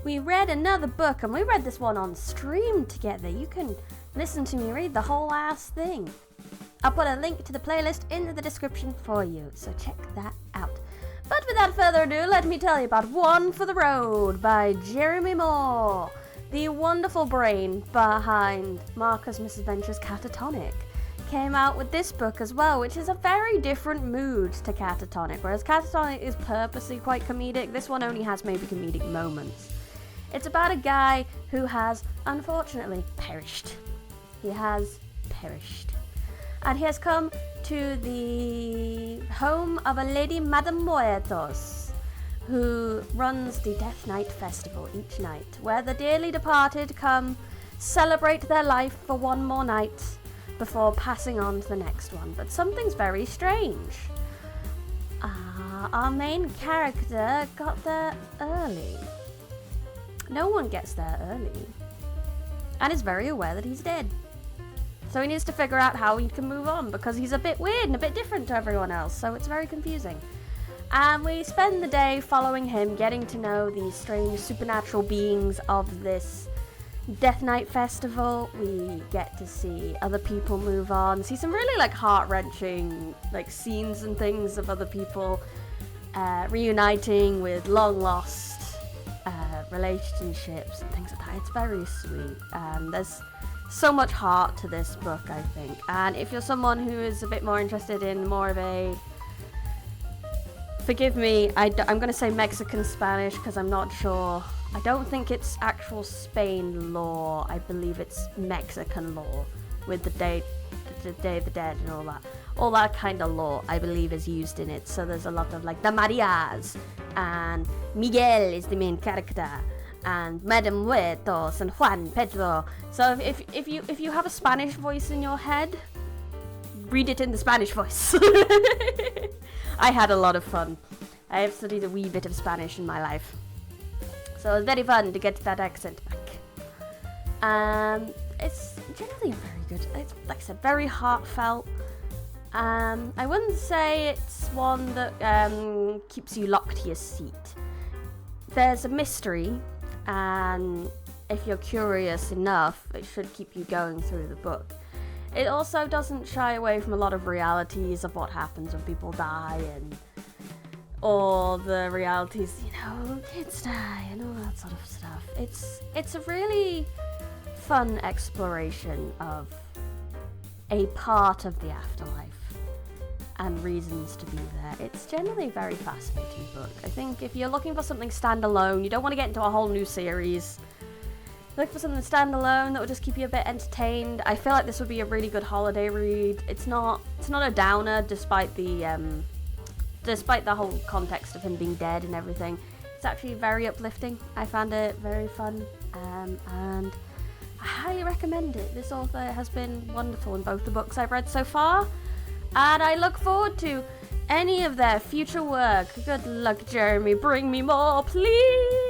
we read another book, and we read this one on stream together. You can listen to me read the whole ass thing. I'll put a link to the playlist in the description for you, so check that out. But without further ado, let me tell you about One for the Road by Jeremy Moore, the wonderful brain behind Marcus Misadventures Catatonic. Came out with this book as well, which is a very different mood to Catatonic. Whereas Catatonic is purposely quite comedic, this one only has maybe comedic moments. It's about a guy who has, unfortunately, perished. He has perished. And he has come to the home of a lady, Madame Muertos, who runs the Death Night Festival each night, where the dearly departed come celebrate their life for one more night before passing on to the next one. But something's very strange. Our main character got there early. No one gets there early, and is very aware that he's dead. So he needs to figure out how he can move on, because he's a bit weird and a bit different to everyone else, so it's very confusing. And we spend the day following him, getting to know these strange supernatural beings of this Death Night Festival. We get to see other people move on, see some really heart-wrenching scenes and things of other people reuniting with long-lost relationships and things like that. It's very sweet. There's so much heart to this book, I think. And if you're someone who is a bit more interested in more of a, forgive me, I'm going to say Mexican Spanish because I'm not sure. I don't think it's actual Spain law. I believe it's Mexican law with the Day of the Dead and all that. All that kind of law, I believe, is used in it. So there's a lot of the Marias, and Miguel is the main character, and Madame Muertos and Juan Pedro. So if you have a Spanish voice in your head, read it in the Spanish voice. I had a lot of fun. I have studied a wee bit of Spanish in my life, so it's very fun to get that accent back. It's generally very good. It's, like I said, very heartfelt. I wouldn't say it's one that keeps you locked to your seat. There's a mystery, and if you're curious enough, it should keep you going through the book. It also doesn't shy away from a lot of realities of what happens when people die, and all the realities, kids die and all that sort of stuff. It's a really fun exploration of a part of the afterlife and reasons to be there. It's generally a very fascinating book. I think if you're looking for something standalone, you don't want to get into a whole new series, look for something standalone that will just keep you a bit entertained. I feel like this would be a really good holiday read. It's not a downer, despite the whole context of him being dead and everything. It's actually very uplifting. I found it very fun, and I highly recommend it. This author has been wonderful in both the books I've read so far, and I look forward to any of their future work. Good luck, Jeremy. Bring me more, please.